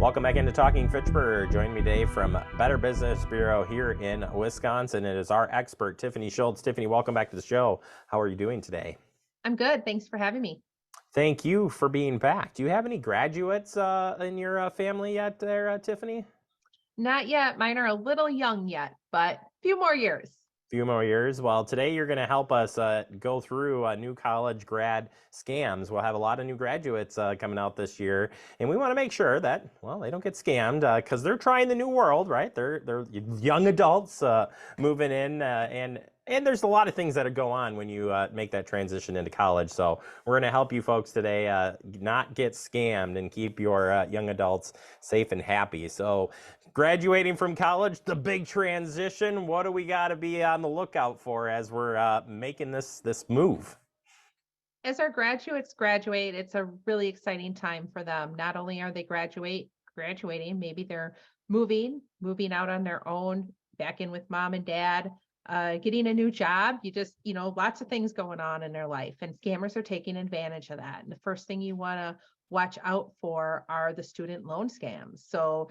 Welcome back into Talking Fitchburg. Join me today from Better Business Bureau here in Wisconsin. It is our expert, Tiffany Schultz. Tiffany, welcome back to the show. How are you doing today? I'm good. Thanks for having me. Thank you for being back. Do you have any graduates in your family yet there, Tiffany? Not yet. Mine are a little young yet, but a few more years. Few more years. Well, today you're going to help us go through new college grad scams. We'll have a lot of new graduates coming out this year, and we want to make sure that, well, they don't get scammed because they're trying the new world, right? They're young adults moving in, and there's a lot of things that go on when you make that transition into college. So we're going to help you folks today not get scammed and keep your young adults safe and happy. So graduating from college, the big transition. What do we got to be on the lookout for as we're making this move? As our graduates graduate, it's a really exciting time for them. Not only are they graduating, maybe they're moving out on their own, back in with mom and dad, getting a new job. Lots of things going on in their life, and scammers are taking advantage of that. And the first thing you want to watch out for are the student loan scams. So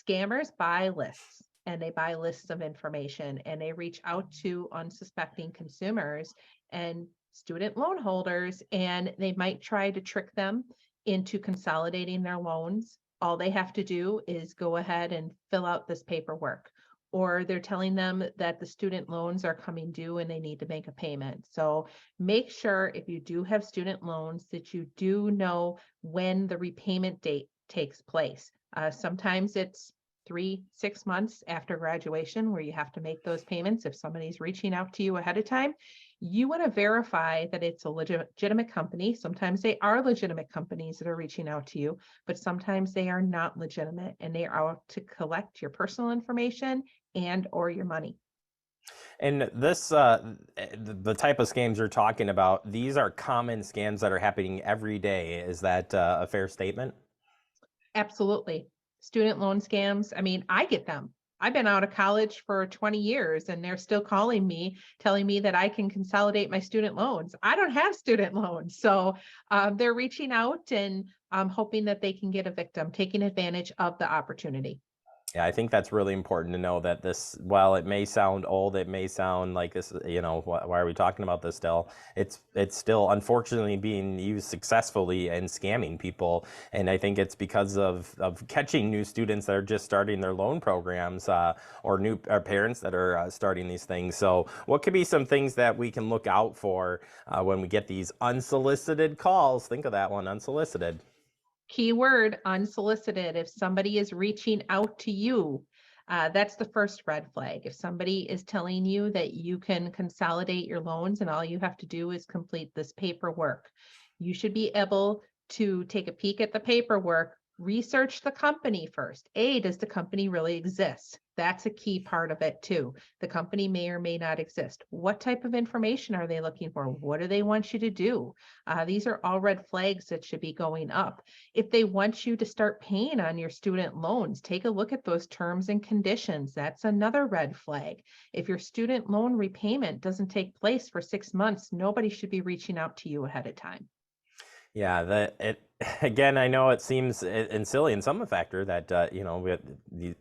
scammers buy lists, and they buy lists of information, and they reach out to unsuspecting consumers and student loan holders, and they might try to trick them into consolidating their loans. All they have to do is go ahead and fill out this paperwork, or they're telling them that the student loans are coming due and they need to make a payment. So make sure, if you do have student loans, that you do know when the repayment date takes place. Sometimes it's 3-6 months after graduation where you have to make those payments. If somebody's reaching out to you ahead of time, you want to verify that it's a legitimate company. Sometimes they are legitimate companies that are reaching out to you, but sometimes they are not legitimate, and they are out to collect your personal information and or your money. And this, the type of scams you're talking about, these are common scams that are happening every day. Is that a fair statement? Absolutely. Student loan scams. I mean, I get them. I've been out of college for 20 years and they're still calling me, telling me that I can consolidate my student loans. I don't have student loans. So they're reaching out and hoping that they can get a victim, taking advantage of the opportunity. Yeah, I think that's really important to know that this, while it may sound old, it may sound like this, why are we talking about this still? It's still unfortunately being used successfully and scamming people. And I think it's because of catching new students that are just starting their loan programs or new parents that are starting these things. So what could be some things that we can look out for when we get these unsolicited calls? Think of that one, unsolicited. Keyword unsolicited. If somebody is reaching out to you, that's the first red flag. If somebody is telling you that you can consolidate your loans and all you have to do is complete this paperwork, you should be able to take a peek at the paperwork, research the company first. Does the company really exist? That's a key part of it too. The company may or may not exist. What type of information are they looking for? What do they want you to do? These are all red flags that should be going up. If they want you to start paying on your student loans, take a look at those terms and conditions. That's another red flag. If your student loan repayment doesn't take place for 6 months, nobody should be reaching out to you ahead of time. Yeah, again, I know it seems silly in some factor that a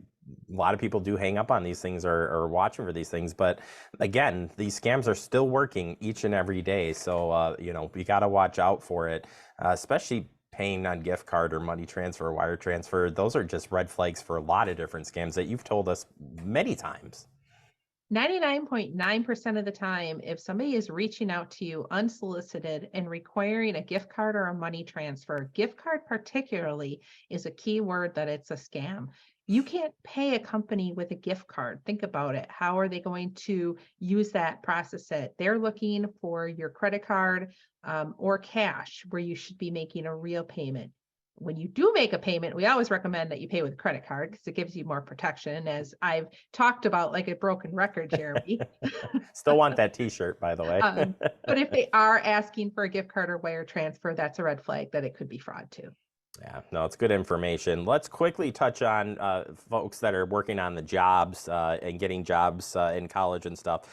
lot of people do hang up on these things or watching for these things, but again, these scams are still working each and every day. So we got to watch out for it, especially paying on gift card or money transfer or wire transfer. Those are just red flags for a lot of different scams that you've told us many times. 99.9% of the time, if somebody is reaching out to you unsolicited and requiring a gift card or a money transfer, gift card particularly is a key word that it's a scam. You can't pay a company with a gift card. Think about it. How are they going to use that, process it? They're looking for your credit card or cash, where you should be making a real payment. When you do make a payment, we always recommend that you pay with a credit card because it gives you more protection, as I've talked about like a broken record, Jeremy. Still want that t-shirt, by the way. But if they are asking for a gift card or wire transfer, that's a red flag that it could be fraud too. Yeah, no, it's good information. Let's quickly touch on folks that are working on the jobs and getting jobs in college and stuff.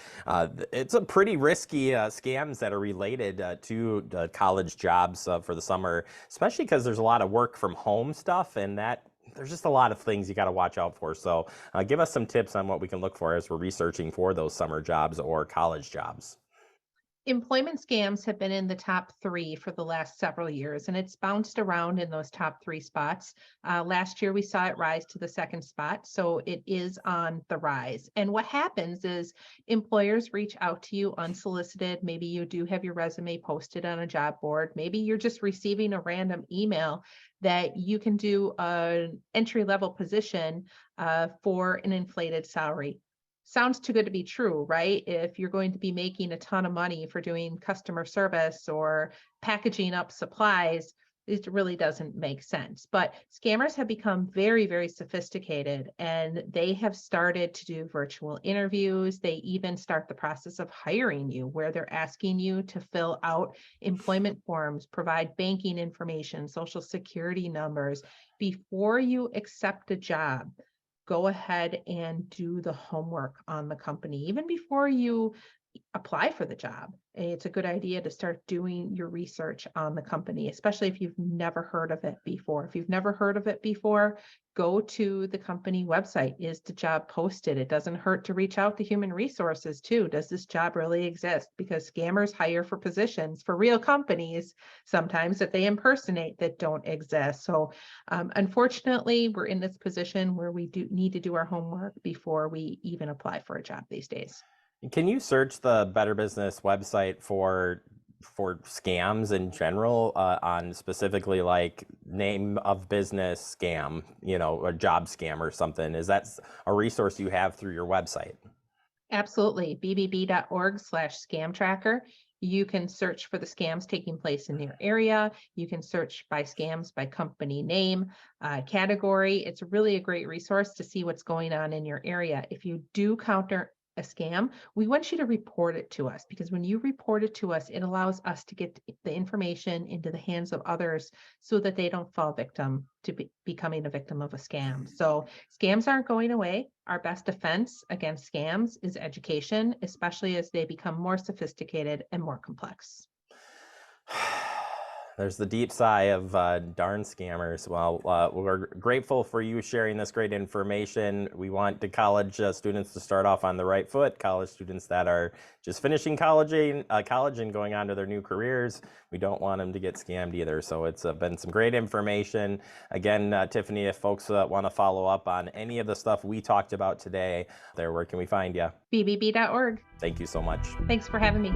It's a pretty risky scams that are related to college jobs for the summer, especially because there's a lot of work from home stuff, and that there's just a lot of things you got to watch out for. So give us some tips on what we can look for as we're researching for those summer jobs or college jobs. Employment scams have been in the top three for the last several years, and it's bounced around in those top three spots. Last year, we saw it rise to the second spot, so it is on the rise. And what happens is employers reach out to you unsolicited. Maybe you do have your resume posted on a job board. Maybe you're just receiving a random email that you can do an entry level position for an inflated salary. Sounds too good to be true, right? If you're going to be making a ton of money for doing customer service or packaging up supplies, it really doesn't make sense. But scammers have become very, very sophisticated, and they have started to do virtual interviews. They even start the process of hiring you, where they're asking you to fill out employment forms, provide banking information, social security numbers before you accept a job. Go ahead and do the homework on the company even before you apply for the job. It's a good idea to start doing your research on the company, especially if you've never heard of it before. If you've never heard of it before, go to the company website. Is the job posted? It doesn't hurt to reach out to human resources too. Does this job really exist? Because scammers hire for positions for real companies sometimes that they impersonate that don't exist. So unfortunately, we're in this position where we do need to do our homework before we even apply for a job these days. Can you search the Better Business website for scams in general on specifically like name of business scam, a job scam or something? Is that a resource you have through your website? Absolutely. bbb.org/scam tracker. You can search for the scams taking place in your area. You can search by scams by company name, category. It's really a great resource to see what's going on in your area. If you do counter a scam, we want you to report it to us, because when you report it to us, it allows us to get the information into the hands of others so that they don't fall victim to becoming a victim of a scam. So scams aren't going away. Our best defense against scams is education, especially as they become more sophisticated and more complex. There's the deep sigh of darn scammers. Well, we're grateful for you sharing this great information. We want the college students to start off on the right foot. College students that are just finishing college and going on to their new careers. We don't want them to get scammed either. So it's been some great information. Again, Tiffany, if folks want to follow up on any of the stuff we talked about today, where can we find you? bbb.org. Thank you so much. Thanks for having me.